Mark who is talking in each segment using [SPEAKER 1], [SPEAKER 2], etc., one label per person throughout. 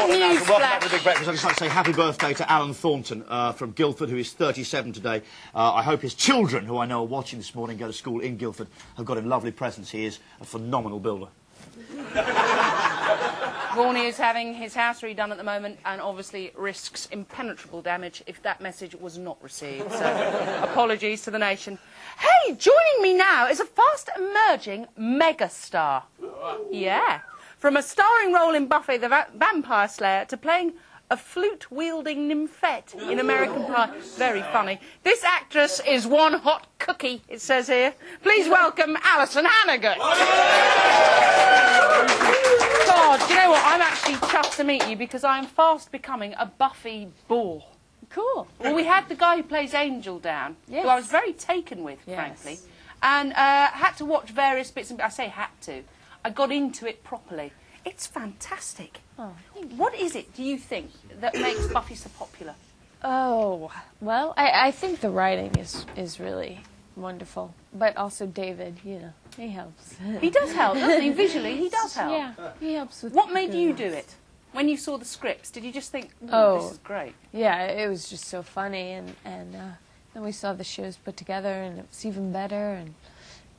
[SPEAKER 1] news
[SPEAKER 2] Welcome
[SPEAKER 1] flash.
[SPEAKER 2] back to the Big Breakfast. I'd just like to say happy birthday to Alan Thornton from Guildford, who is 37 today. I hope his children, who I know are watching this morning, go to school in Guildford, have got him lovely presents. He is a phenomenal builder.
[SPEAKER 1] Warney is having his house redone at the moment and obviously risks impenetrable damage if that message was not received. So, apologies to the nation. Hey, joining me now is a fast-emerging megastar. Yeah. From a starring role in Buffy the Vampire Slayer to playing a flute-wielding nymphette in American Pie. Very funny. This actress is one hot cookie, it says here. Please welcome Alyson Hannigan. God, you know what? I'm actually chuffed to meet you because I'm fast becoming a Buffy bore.
[SPEAKER 3] Cool.
[SPEAKER 1] Well, we had the guy who plays Angel down,
[SPEAKER 3] yes.
[SPEAKER 1] who I was very taken with, frankly, and had to watch various bits and I say had to. I got into it properly. It's fantastic.
[SPEAKER 3] Oh,
[SPEAKER 1] what is it, do you think, that makes Buffy so popular?
[SPEAKER 3] Oh, well, I think the writing is really wonderful. But also David, you know, he helps.
[SPEAKER 1] He does help, doesn't he? Visually, he does help.
[SPEAKER 3] Yeah, he helps with
[SPEAKER 1] What made you do it? When you saw the scripts, did you just think, this is great?
[SPEAKER 3] Yeah, it was just so funny, and then we saw the shows put together, and it was even better, and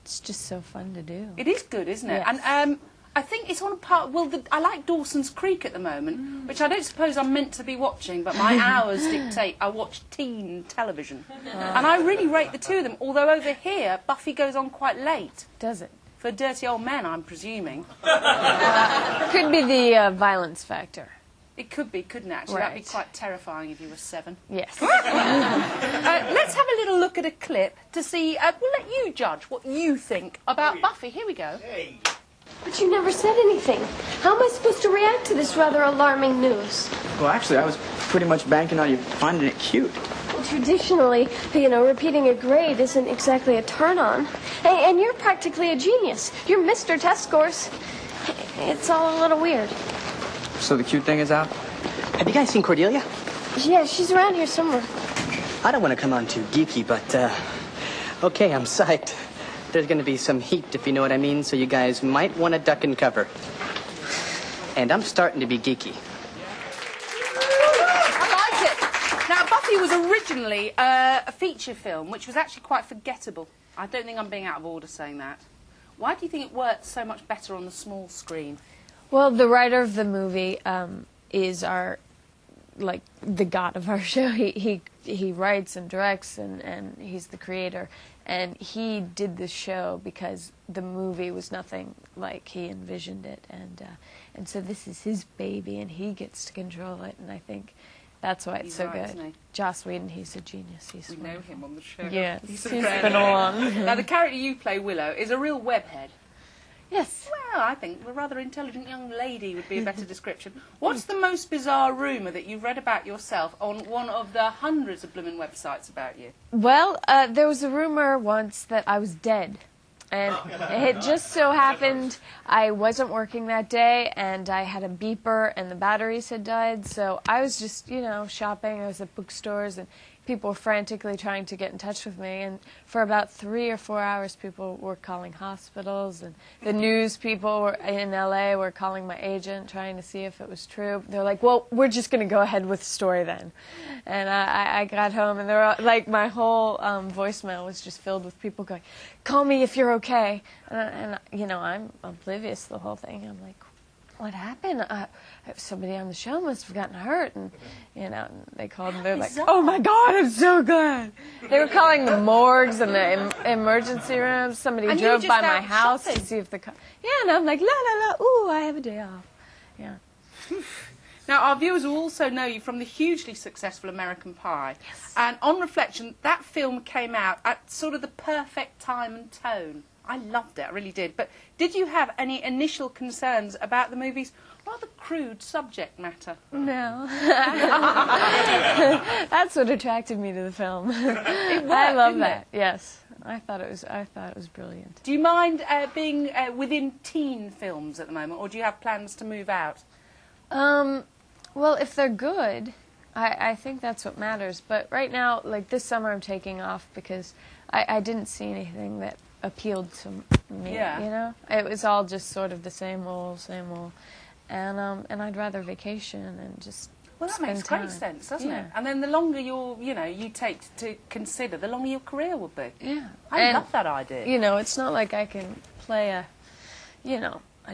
[SPEAKER 3] it's just so fun to do.
[SPEAKER 1] It is good, isn't it?
[SPEAKER 3] Yes.
[SPEAKER 1] And I think it's on a part. Well, I like Dawson's Creek at the moment, which I don't suppose I'm meant to be watching, but my hours dictate I watch teen television, and I really rate the two of them. Although over here, Buffy goes on quite late.
[SPEAKER 3] Does it?
[SPEAKER 1] For dirty old men, I'm presuming.
[SPEAKER 3] Could be the violence factor.
[SPEAKER 1] It could be, couldn't it, actually?
[SPEAKER 3] Right.
[SPEAKER 1] That'd be quite terrifying if you were 7.
[SPEAKER 3] Yes.
[SPEAKER 1] Let's have a little look at a clip to see. We'll let you judge what you think about Buffy. Here we go.
[SPEAKER 2] Hey.
[SPEAKER 4] But you never said anything. How am I supposed to react to this rather alarming news?
[SPEAKER 5] Well, actually, I was pretty much banking on you finding it cute.
[SPEAKER 4] Well, traditionally, you know, repeating a grade isn't exactly a turn-on. And you're practically a genius. You're Mr. Test Scores. It's all a little weird.
[SPEAKER 5] So the cute thing is out? Have you guys seen Cordelia?
[SPEAKER 4] Yeah, she's around here somewhere.
[SPEAKER 6] I don't want to come on too geeky, but, okay, I'm psyched. There's going to be some heat, if you know what I mean, so you guys might want to duck and cover. And I'm starting to be geeky.
[SPEAKER 1] I like it. Now, Buffy was originally a feature film, which was actually quite forgettable. I don't think I'm being out of order saying that. Why do you think it worked so much better on the small screen?
[SPEAKER 3] Well, the writer of the movie is our, like, the god of our show. He writes and directs, and he's the creator. And he did this show because the movie was nothing like he envisioned it. And so this is his baby, and he gets to control it. And I think that's why it's so
[SPEAKER 1] right,
[SPEAKER 3] good.
[SPEAKER 1] isn't he?
[SPEAKER 3] Joss Whedon, he's a genius. He's
[SPEAKER 1] We know him on the show.
[SPEAKER 3] Yes,
[SPEAKER 1] He's
[SPEAKER 3] he's been on.
[SPEAKER 1] Now, the character you play, Willow, is a real webhead.
[SPEAKER 3] Yes.
[SPEAKER 1] Well, I think a rather intelligent young lady would be a better description. What's the most bizarre rumour that you've read about yourself on one of the hundreds of blooming websites about you?
[SPEAKER 3] Well, there was a rumor once that I was dead. And it just so happened I wasn't working that day, and I had a beeper, and the batteries had died. So I was just, you know, shopping. I was at bookstores, and people were frantically trying to get in touch with me. And for about 3 or 4 hours, people were calling hospitals, and the news people were in L.A. were calling my agent, trying to see if it was true. They're like, well, we're just going to go ahead with the story then. And I got home, and they're like, my whole voicemail was just filled with people going, call me if you're okay. And you know, I'm oblivious to the whole thing. I'm like, what happened? Somebody on the show must have gotten hurt. And, you know, and they called and they're like, oh, my God, I'm so glad. They were calling the morgues and the emergency rooms. Somebody
[SPEAKER 1] And
[SPEAKER 3] drove by my
[SPEAKER 1] out
[SPEAKER 3] house
[SPEAKER 1] shopping.
[SPEAKER 3] to see if the car... Yeah, and I'm like, la, la, la, ooh, I have a day off. Yeah.
[SPEAKER 1] Now, our viewers will also know you from the hugely successful American Pie.
[SPEAKER 3] Yes.
[SPEAKER 1] And on reflection, that film came out at sort of the perfect time and tone. I loved it, I really did. But did you have any initial concerns about the movie's rather crude subject matter?
[SPEAKER 3] No. That's what attracted me to the film.
[SPEAKER 1] It worked,
[SPEAKER 3] I love
[SPEAKER 1] didn't
[SPEAKER 3] that.
[SPEAKER 1] it?
[SPEAKER 3] Yes. I thought it was brilliant.
[SPEAKER 1] Do you mind being within teen films at the moment, or do you have plans to move out?
[SPEAKER 3] Well, if they're good, I think that's what matters. But right now, like this summer, I'm taking off because I didn't see anything that appealed to me.
[SPEAKER 1] Yeah.
[SPEAKER 3] You know, it was all just sort of the same old, and I'd rather vacation and just
[SPEAKER 1] Well, that
[SPEAKER 3] spend
[SPEAKER 1] makes
[SPEAKER 3] time.
[SPEAKER 1] great sense, doesn't
[SPEAKER 3] Yeah.
[SPEAKER 1] it? And then the longer you take to consider, the longer your career will be.
[SPEAKER 3] Yeah.
[SPEAKER 1] I love that idea.
[SPEAKER 3] You know, it's not like I can play a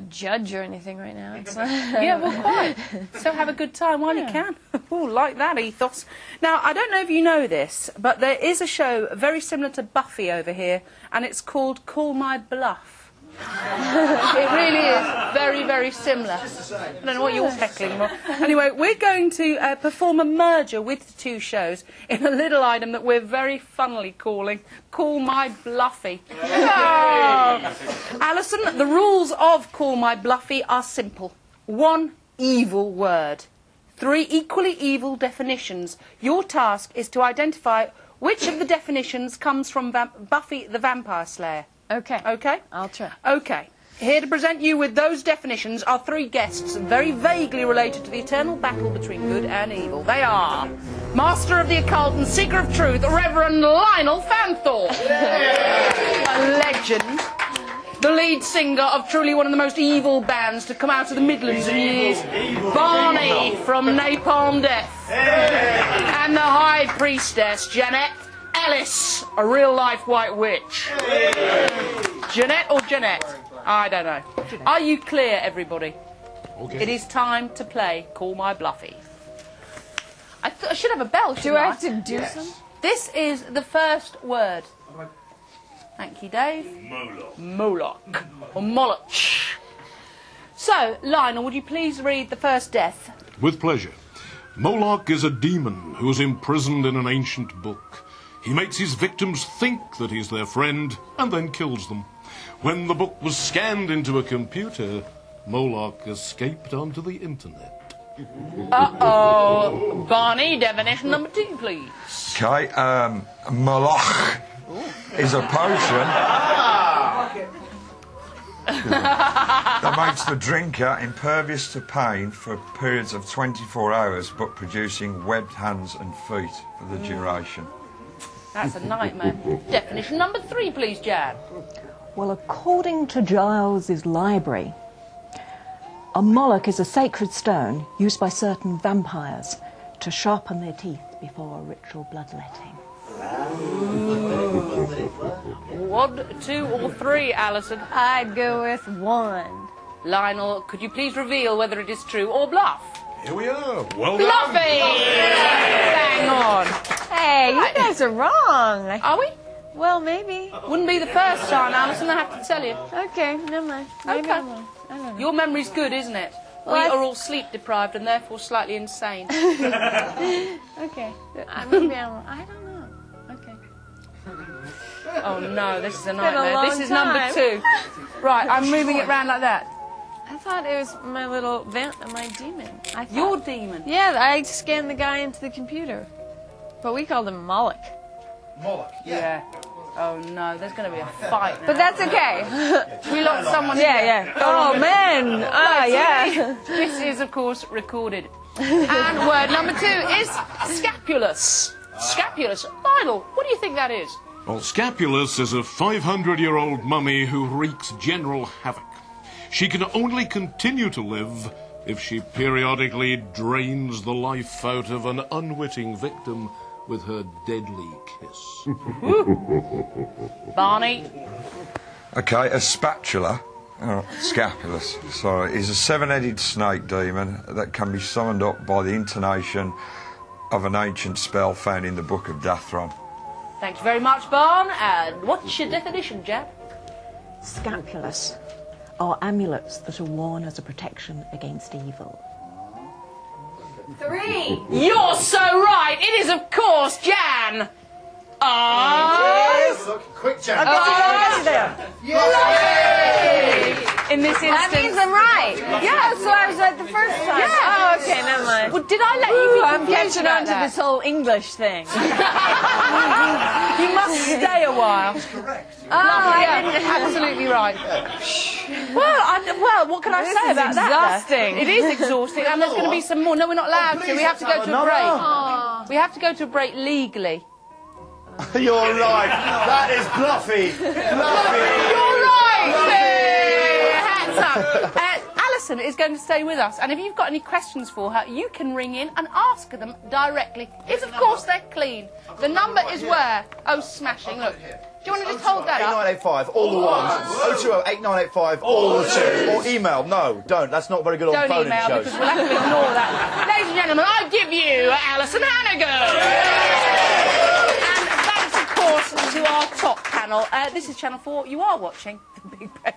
[SPEAKER 3] judge or anything right now. It's not
[SPEAKER 1] Yeah, well, quite. So have a good time while you can. Oh, like that ethos. Now, I don't know if you know this, but there is a show very similar to Buffy over here, and it's called Call My Bluff. It really is very, very similar. I don't know what you're heckling for. Anyway, we're going to perform a merger with the two shows in a little item that we're very funnily calling Call My Bluffy. Oh. Alyson, the rules of Call My Bluffy are simple. 1 evil word. 3 equally evil definitions. Your task is to identify which of the definitions comes from Buffy the Vampire Slayer.
[SPEAKER 3] Okay.
[SPEAKER 1] Okay?
[SPEAKER 3] I'll try.
[SPEAKER 1] Okay. Here to present you with those definitions are 3 guests very vaguely related to the eternal battle between good and evil. They are Master of the Occult and Seeker of Truth, Reverend Lionel Fanthorpe. A legend. The lead singer of truly one of the most evil bands to come out of the Midlands in years. Barney from Napalm Death. And the High Priestess, Jeanette Ellis, a real-life white witch. Jeanette or Jeanette? I don't know. Are you clear, everybody?
[SPEAKER 7] Okay.
[SPEAKER 1] It is time to play Call My Bluffy. I should have a bell,
[SPEAKER 3] Do
[SPEAKER 1] shouldn't
[SPEAKER 3] I have to do something?
[SPEAKER 1] This is the first word. Thank you, Dave. Moloch. Or Moloch. So, Lionel, would you please read the first death?
[SPEAKER 7] With pleasure. Moloch is a demon who is imprisoned in an ancient book. He makes his victims think that he's their friend and then kills them. When the book was scanned into a computer, Moloch escaped onto the internet.
[SPEAKER 1] Uh-oh. Barney, definition number 2, please.
[SPEAKER 8] Okay, Moloch is a potion that makes the drinker impervious to pain for periods of 24 hours, but producing webbed hands and feet for the duration.
[SPEAKER 1] That's a nightmare. Definition number 3, please, Jan.
[SPEAKER 9] Well, according to Giles's library, a Moloch is a sacred stone used by certain vampires to sharpen their teeth before a ritual bloodletting.
[SPEAKER 1] 1, 2, or 3, Alyson?
[SPEAKER 3] I'd go with 1.
[SPEAKER 1] Lionel, could you please reveal whether it is true or bluff?
[SPEAKER 7] Here we are. Well
[SPEAKER 1] Bluffy! Bang on.
[SPEAKER 3] Hey, you guys are wrong.
[SPEAKER 1] Are we?
[SPEAKER 3] Well, maybe.
[SPEAKER 1] Wouldn't be the first time, Alyson, I have to tell you.
[SPEAKER 3] Okay, never mind. Maybe
[SPEAKER 1] Okay.
[SPEAKER 3] I'm wrong. I don't know.
[SPEAKER 1] Your memory's good, isn't it?
[SPEAKER 3] Well,
[SPEAKER 1] We
[SPEAKER 3] I-
[SPEAKER 1] are all sleep deprived and therefore slightly insane.
[SPEAKER 3] Okay. Maybe I'm wrong. I don't know. Okay.
[SPEAKER 1] Oh no, this is a
[SPEAKER 3] been a
[SPEAKER 1] nightmare.
[SPEAKER 3] long
[SPEAKER 1] This is number
[SPEAKER 3] time.
[SPEAKER 1] 2. Right, I'm moving it round like that.
[SPEAKER 3] I thought it was my little my demon. I thought,
[SPEAKER 1] Your demon.
[SPEAKER 3] Yeah, I scanned the guy into the computer. But we called him Moloch.
[SPEAKER 1] Yeah. Oh no, there's going to be a fight now.
[SPEAKER 3] But that's okay.
[SPEAKER 1] We locked someone in
[SPEAKER 3] Yeah,
[SPEAKER 1] there.
[SPEAKER 3] yeah.
[SPEAKER 1] Go on
[SPEAKER 3] Oh,
[SPEAKER 1] with it.
[SPEAKER 3] man. Ah, yeah.
[SPEAKER 1] This is, of course, recorded. And word number 2 is scapulous. Scapulous. Lionel, what do you think that is?
[SPEAKER 7] Well, Scapulus is a 500-year-old mummy who wreaks general havoc. She can only continue to live if she periodically drains the life out of an unwitting victim with her deadly kiss.
[SPEAKER 1] Barney.
[SPEAKER 8] Okay, a spatula, scapulus, sorry, is a 7-headed snake demon that can be summoned up by the intonation of an ancient spell found in the Book of Dathron.
[SPEAKER 1] Thank you very much, Barn. And what's your definition, Jab?
[SPEAKER 9] Scapulus are amulets that are worn as a protection against evil.
[SPEAKER 3] 3.
[SPEAKER 1] You're so right. It is, of course, Jan.
[SPEAKER 2] Quick check.
[SPEAKER 1] In this
[SPEAKER 3] That means
[SPEAKER 1] instance.
[SPEAKER 3] I'm right. Yeah, so I was right the first time.
[SPEAKER 1] Yeah.
[SPEAKER 3] Oh, okay, never mind.
[SPEAKER 1] Well, did I let you
[SPEAKER 3] Ooh,
[SPEAKER 1] be
[SPEAKER 3] I'm
[SPEAKER 1] confused
[SPEAKER 3] catching
[SPEAKER 1] about
[SPEAKER 3] on to
[SPEAKER 1] that?
[SPEAKER 3] this whole English thing.
[SPEAKER 1] You must stay a while.
[SPEAKER 3] I didn't.
[SPEAKER 1] Absolutely right. Well, what can I
[SPEAKER 3] This
[SPEAKER 1] say
[SPEAKER 3] is
[SPEAKER 1] about that?
[SPEAKER 3] exhausting.
[SPEAKER 1] It is exhausting, and there's going to be some more. No, we're not allowed to. We have to go to a break. We have to go to a break legally.
[SPEAKER 2] You're right. That is Bluffy. Bluffy.
[SPEAKER 1] You're right. Hey, hats up. Alyson is going to stay with us, and if you've got any questions for her, you can ring in and ask them directly. If, of course, they're clean. The number is where? Oh, smashing. Look. Do you want to just hold that up?
[SPEAKER 2] 8985, all the ones. 020-8985, all the twos. Or email. No, don't. That's not very good on phone-in shows.
[SPEAKER 1] Don't email, because we'll have to ignore that. Ladies and gentlemen, I give you Alyson Hannigan. And thanks, of course, to our top panel. This is Channel 4. You are watching The Big Bang.